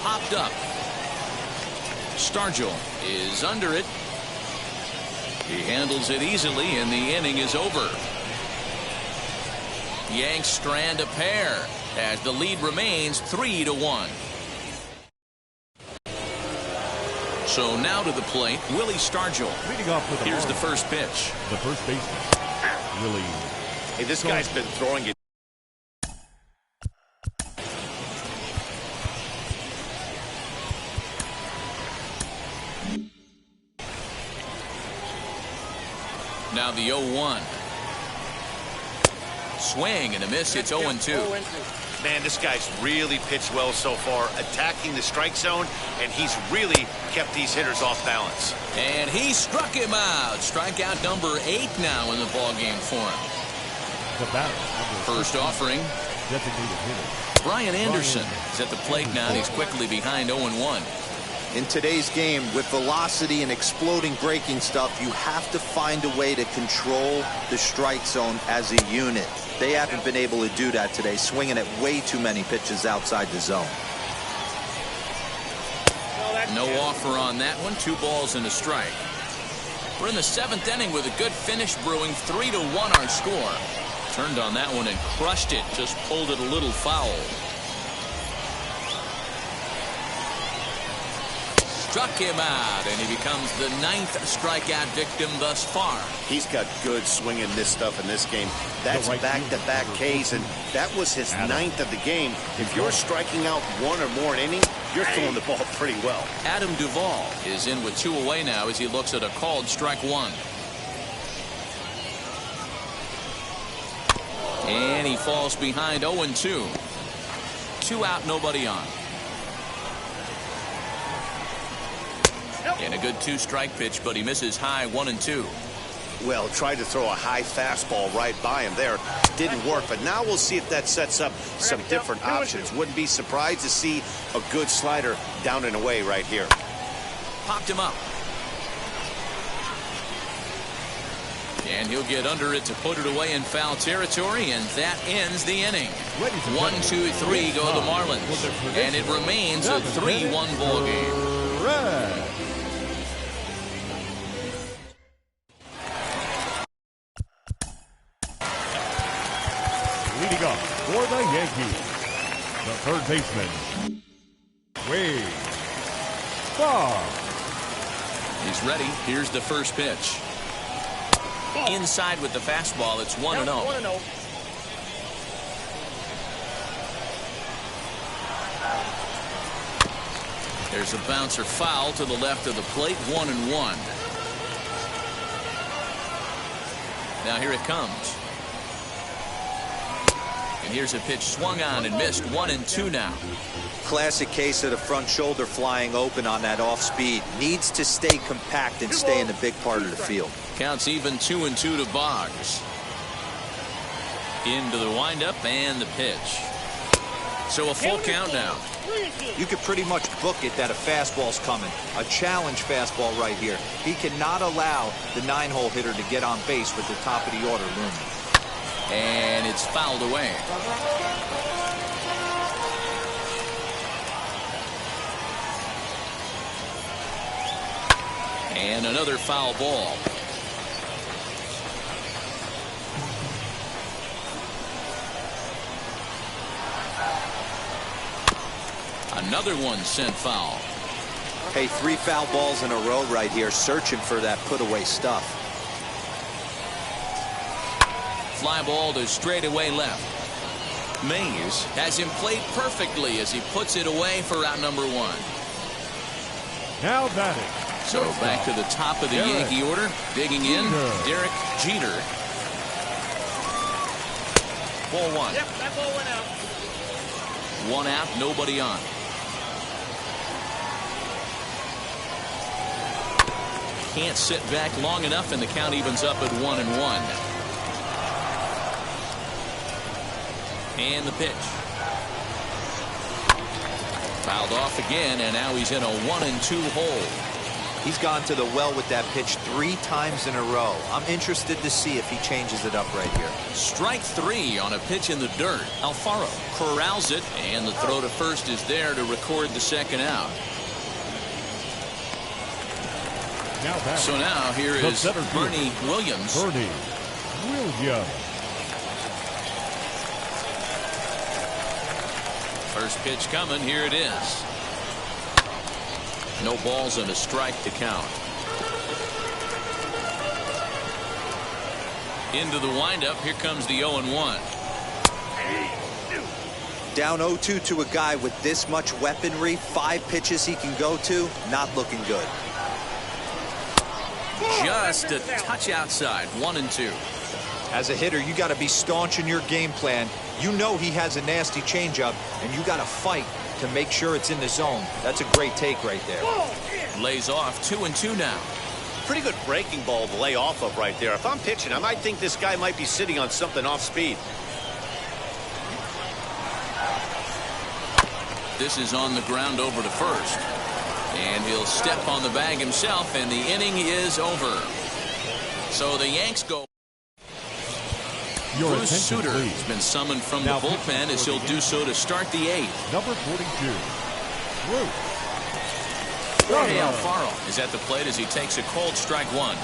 [SPEAKER 1] Popped up. Stargell is under it. He handles it easily, and the inning is over. Yanks strand a pair as the lead remains 3-1. So now to the plate, Willie Stargell.
[SPEAKER 3] Leading off with
[SPEAKER 1] Here's the first pitch.
[SPEAKER 3] the first baseman, Willie.
[SPEAKER 2] Hey, this guy's been throwing it.
[SPEAKER 1] Now the 0-1. Swing and a miss. It's 0-2.
[SPEAKER 2] Man, this guy's really pitched well so far, attacking the strike zone, and he's really kept these hitters off balance.
[SPEAKER 1] And he struck him out. Strikeout number 8 now in the ballgame for him.
[SPEAKER 3] The batter.
[SPEAKER 1] First offering.
[SPEAKER 3] Designated hitter.
[SPEAKER 1] Brian Anderson is at the plate now, and he's quickly behind 0-1.
[SPEAKER 4] In today's game, with velocity and exploding breaking stuff, you have to find a way to control the strike zone as a unit. They haven't been able to do that today, swinging at way too many pitches outside the zone.
[SPEAKER 1] No offer on that one. 2 balls and a strike. We're in the 7th inning with a good finish brewing. 3-1 our score. Turned on that one and crushed it. Just pulled it a little foul. Struck him out, and he becomes the 9th strikeout victim thus far.
[SPEAKER 2] He's got good swing and miss stuff in this game. That's back-to-back Ks, and that was his 9th of the game. If you're striking out 1 or more an inning, you're throwing the ball pretty well.
[SPEAKER 1] Adam Duvall is in with 2 away now as he looks at a called strike 1. And he falls behind 0-2. 2 out, nobody on. And a good 2-strike pitch, but he misses high 1-2.
[SPEAKER 2] Well, tried to throw a high fastball right by him there. Didn't work, but now we'll see if that sets up some different options. Wouldn't be surprised to see a good slider down and away right here.
[SPEAKER 1] Popped him up. And he'll get under it to put it away in foul territory, and that ends the inning. 1, 2, 3 go the Marlins, and it remains a 3-1 ball game.
[SPEAKER 3] Leading up for the Yankees, the third baseman, Wade Barr.
[SPEAKER 1] He's ready. Here's the first pitch. Inside with the fastball. It's 1-0. There's a bouncer foul to the left of the plate. 1-1. Now here it comes. And here's a pitch swung on and missed. 1-2 now.
[SPEAKER 4] Classic case of the front shoulder flying open on that off speed. Needs to stay compact and stay in the big part of the field.
[SPEAKER 1] Counts even 2-2 to Boggs. Into the windup and the pitch. So a full count now.
[SPEAKER 4] You could pretty much book it that a fastball's coming. A challenge fastball right here. He cannot allow the 9-hole hitter to get on base with the top of the order looming.
[SPEAKER 1] And it's fouled away. And another foul ball. Another one sent foul.
[SPEAKER 4] Hey, 3 foul balls in a row right here, searching for that put-away stuff.
[SPEAKER 1] Fly ball to straightaway left. Mays has him played perfectly as he puts it away for out number 1.
[SPEAKER 3] Now batting.
[SPEAKER 1] So back to the top of the Yankee order. Digging in, Derek Jeter. Ball 1.
[SPEAKER 6] Yep, that ball went out.
[SPEAKER 1] 1 out, nobody on. Can't sit back long enough, and the count evens up at 1-1. And the pitch. Fouled off again, and now he's in a 1-2 hole.
[SPEAKER 4] He's gone to the well with that pitch 3 times in a row. I'm interested to see if he changes it up right here.
[SPEAKER 1] Strike 3 on a pitch in the dirt. Alfaro corrals it, and the throw to first is there to record the second out. So now here is Bernie Williams.
[SPEAKER 3] Bernie Williams.
[SPEAKER 1] First pitch coming. Here it is. No balls and a strike to count. Into the windup. Here comes the 0-1.
[SPEAKER 4] Down 0-2 to a guy with this much weaponry, 5 pitches he can go to, not looking good.
[SPEAKER 1] Just a touch outside. 1-2.
[SPEAKER 4] As a hitter, you got to be staunch in your game plan. You know he has a nasty changeup, and you got to fight to make sure it's in the zone. That's a great take right there.
[SPEAKER 1] Lays off. 2-2 now.
[SPEAKER 2] Pretty good breaking ball to lay off of right there. If I'm pitching, I might think this guy might be sitting on something off speed.
[SPEAKER 1] This is on the ground over to first. And he'll step on the bag himself, and the inning is over. So the Yanks go. Bruce Sutter has been summoned from the bullpen as he'll do so to start the 8th.
[SPEAKER 3] Number 42, Bruce.
[SPEAKER 1] Jorge Alfaro is at the plate as he takes a cold strike 1.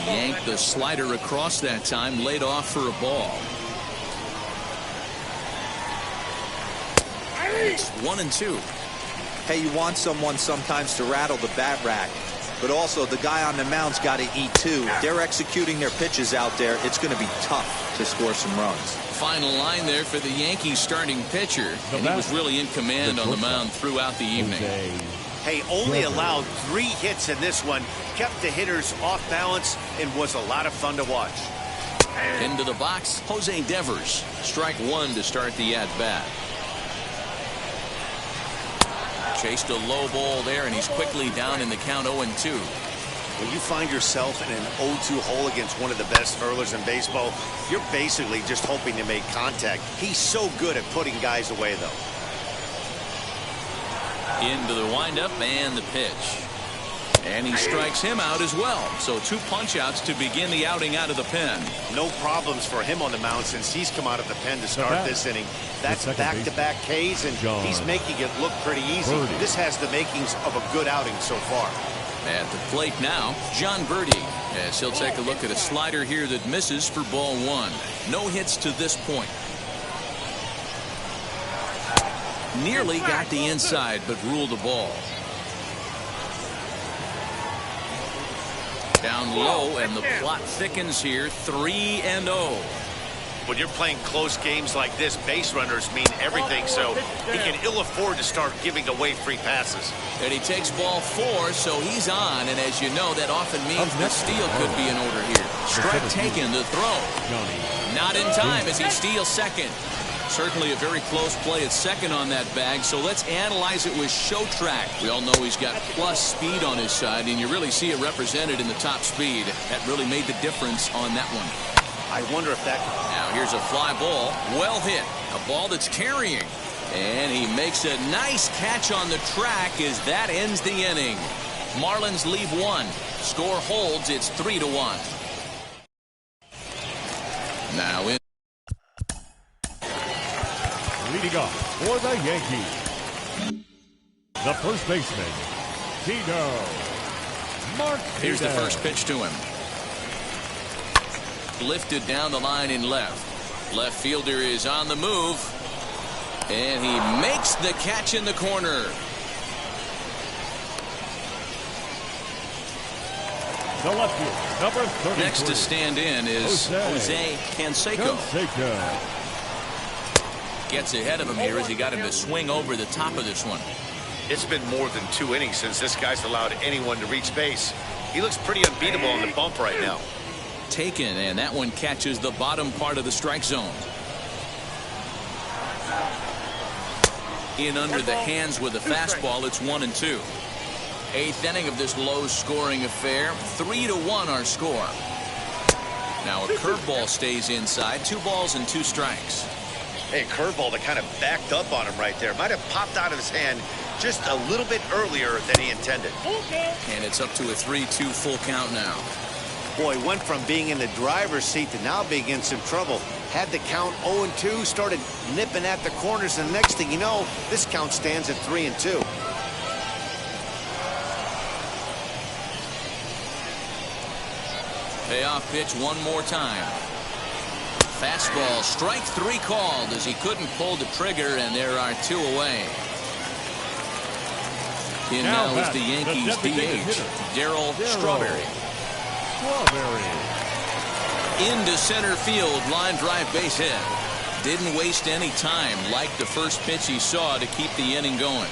[SPEAKER 1] Yanked the slider across that time, laid off for a ball. It's 1-2.
[SPEAKER 4] Hey, you want someone sometimes to rattle the bat rack, but also the guy on the mound's got to eat too. They're executing their pitches out there. It's going to be tough to score some runs.
[SPEAKER 1] Final line there for the Yankees starting pitcher, and he was really in command on the mound throughout the evening.
[SPEAKER 2] Hey, only allowed 3 hits in this one, kept the hitters off balance, and was a lot of fun to watch.
[SPEAKER 1] Into the box, Jose Devers. Strike 1 to start the at-bat. Chased a low ball there, and he's quickly down in the count 0-2.
[SPEAKER 2] When you find yourself in an 0-2 hole against one of the best hurlers in baseball, you're basically just hoping to make contact. He's so good at putting guys away, though.
[SPEAKER 1] Into the windup and the pitch. And he strikes him out as well. So 2 punch-outs to begin the outing out of the pen.
[SPEAKER 2] No problems for him on the mound since he's come out of the pen to start this inning. That's back-to-back Ks, and he's making it look pretty easy. This has the makings of a good outing so far.
[SPEAKER 1] At the plate now, John Birdie, as he'll take a look at a slider here that misses for ball 1. No hits to this point. Nearly got the inside, but ruled the ball. Down low, and the plot thickens here. 3-0.
[SPEAKER 2] When you're playing close games like this, base runners mean everything, so he can ill afford to start giving away free passes.
[SPEAKER 1] And he takes ball 4, so he's on, and as you know, that often means the steal could be in order here. Strike taken, the throw. Not in time as he steals second. Certainly a very close play at second on that bag, so let's analyze it with Show Track. We all know he's got plus speed on his side, and you really see it represented in the top speed. That really made the difference on that one.
[SPEAKER 2] I wonder if that...
[SPEAKER 1] Now here's a fly ball, well hit. A ball that's carrying. And he makes a nice catch on the track as that ends the inning. Marlins leave 1. Score holds, it's 3-1. Now in.
[SPEAKER 3] Leading off for the Yankees, the first baseman, Tino Martinez.
[SPEAKER 1] Here's the first pitch to him. Lifted down the line in left. Left fielder is on the move. And he makes the catch in the corner.
[SPEAKER 3] The left field, number 33.
[SPEAKER 1] Next to stand in is Jose Canseco. Gets ahead of him here as he got him to swing over the top of this one.
[SPEAKER 2] It's been more than 2 innings since this guy's allowed anyone to reach base. He looks pretty unbeatable on the bump right now.
[SPEAKER 1] Taken, and that one catches the bottom part of the strike zone. In under the hands with a fastball, it's 1-2. 8th inning of this low-scoring affair. 3-1 our score. Now a curveball stays inside. 2 balls and 2 strikes.
[SPEAKER 2] Hey, curveball that kind of backed up on him right there. Might have popped out of his hand just a little bit earlier than he intended.
[SPEAKER 1] And it's up to a 3-2 full count now.
[SPEAKER 2] Boy, went from being in the driver's seat to now being in some trouble. Had the count 0-2, started nipping at the corners, and the next thing you know, this count stands at 3-2.
[SPEAKER 1] Payoff pitch one more time. Fastball, strike 3 called as he couldn't pull the trigger, and there are 2 away. In now is the Yankees DH, Darryl Strawberry. Into center field, line drive base hit. Didn't waste any time, like the first pitch he saw to keep the inning going.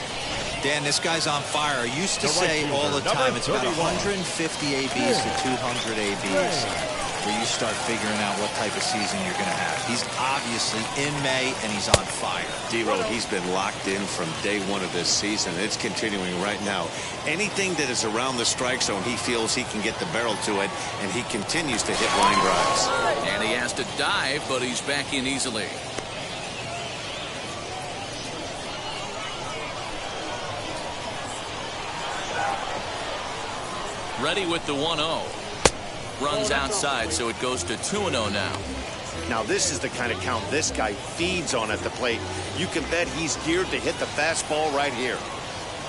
[SPEAKER 4] Dan, this guy's on fire. I used to say all the time it's about 150 ABs to 200 ABs where you start figuring out what type of season you're going to have. He's obviously in May, and he's on fire.
[SPEAKER 2] D-Road, he's been locked in from day 1 of this season. It's continuing right now. Anything that is around the strike zone, he feels he can get the barrel to it, and he continues to hit line drives.
[SPEAKER 1] And he has to dive, but he's back in easily. Ready with the 1-0. Runs outside, so it goes to 2-0 now.
[SPEAKER 2] Now this is the kind of count this guy feeds on at the plate. You can bet he's geared to hit the fastball right here.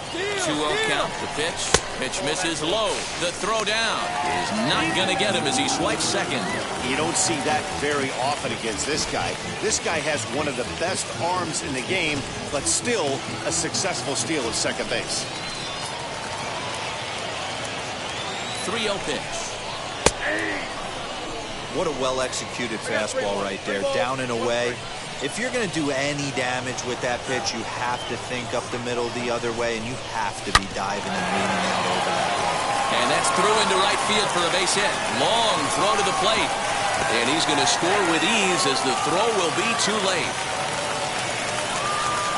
[SPEAKER 1] 2-0 count. The pitch. Pitch misses low. The throw down is not going to get him as he swipes second.
[SPEAKER 2] You don't see that very often against this guy. This guy has one of the best arms in the game, but still a successful steal at second base.
[SPEAKER 1] 3-0 pitch.
[SPEAKER 4] What a well-executed fastball right there, down and away. If you're going to do any damage with that pitch, you have to think up the middle the other way, and you have to be diving and leaning out over that way.
[SPEAKER 1] And that's through into right field for a base hit. Long throw to the plate. And he's going to score with ease as the throw will be too late.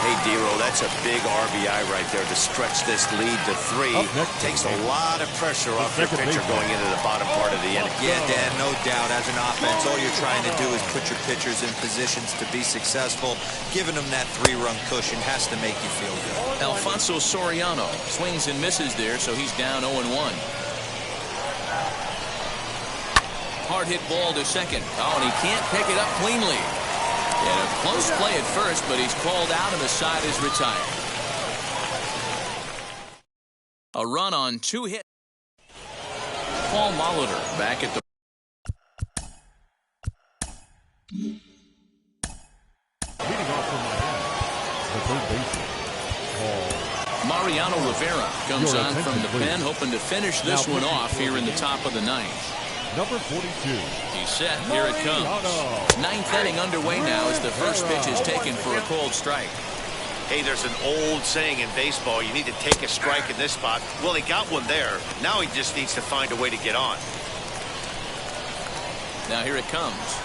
[SPEAKER 2] Hey, D-Row, that's a big RBI right there to stretch this lead to 3. Takes a lot of pressure off your pitcher going into the bottom part of the inning.
[SPEAKER 4] Yeah, Dan, no doubt. As an offense, all you're trying to do is put your pitchers in positions to be successful. Giving them that 3-run cushion has to make you feel good.
[SPEAKER 1] Alfonso Soriano swings and misses there, so he's down 0-1. Hard hit ball to second. Oh, and he can't pick it up cleanly. And a close play at first, but he's called out and the side is retired. A run on 2 hits. Paul Molitor back at the...
[SPEAKER 3] Leading off from Miami, the third baseman,
[SPEAKER 1] Mariano Rivera comes on from the pen, hoping to finish this one off here in the top of the 9th.
[SPEAKER 3] Number 42.
[SPEAKER 1] He's set. Here it comes. 9th inning underway now as the first pitch is taken for a cold strike.
[SPEAKER 2] Hey, there's an old saying in baseball, you need to take a strike in this spot. Well, he got one there. Now he just needs to find a way to get on.
[SPEAKER 1] Now here it comes.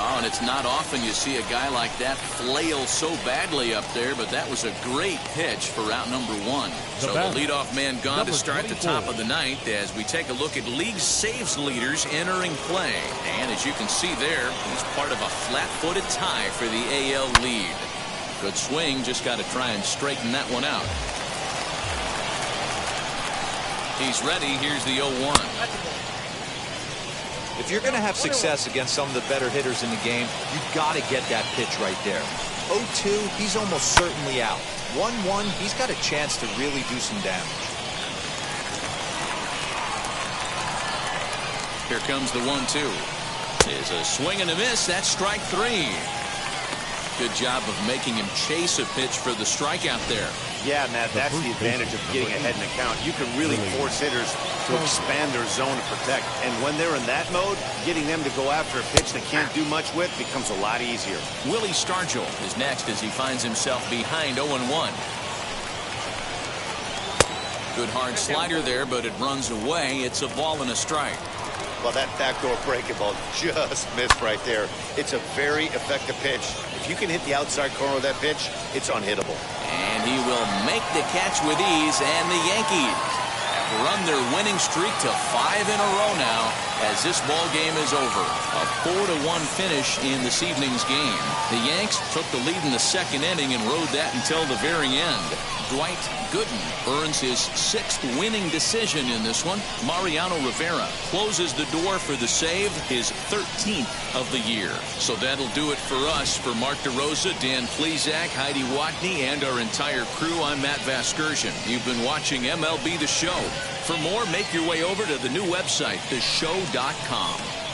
[SPEAKER 1] Oh, and it's not often you see a guy like that flail so badly up there, but that was a great pitch for out number 1. So the leadoff man gone to start the top of the 9th as we take a look at league saves leaders entering play. And as you can see there, he's part of a flat-footed tie for the AL lead. Good swing, just got to try and straighten that one out. He's ready. Here's the 0-1.
[SPEAKER 4] If you're going to have success against some of the better hitters in the game, you've got to get that pitch right there. 0-2, he's almost certainly out. 1-1, he's got a chance to really do some damage.
[SPEAKER 1] Here comes the 1-2. Is a swing and a miss. That's strike 3. Good job of making him chase a pitch for the strikeout there.
[SPEAKER 2] Yeah, Matt, that's the advantage of getting ahead in the count. You can really force hitters to expand their zone to protect. And when they're in that mode, getting them to go after a pitch they can't do much with becomes a lot easier.
[SPEAKER 1] Willie Stargell is next as he finds himself behind 0-1. Good hard slider there, but it runs away. It's a ball and a strike.
[SPEAKER 2] Well, that backdoor breaking ball just missed right there. It's a very effective pitch. If you can hit the outside corner of that pitch, it's unhittable.
[SPEAKER 1] And he will make the catch with ease, and the Yankees have run their winning streak to 5 in a row now as this ball game is over. A 4-1 finish in this evening's game. The Yanks took the lead in the second inning and rode that until the very end. Dwight Gooden earns his 6th winning decision in this one. Mariano Rivera closes the door for the save, his 13th of the year. So that'll do it for us. For Mark DeRosa, Dan Plesac, Heidi Watney, and our entire crew, I'm Matt Vasgersian. You've been watching MLB The Show. For more, make your way over to the new website, theshow.com.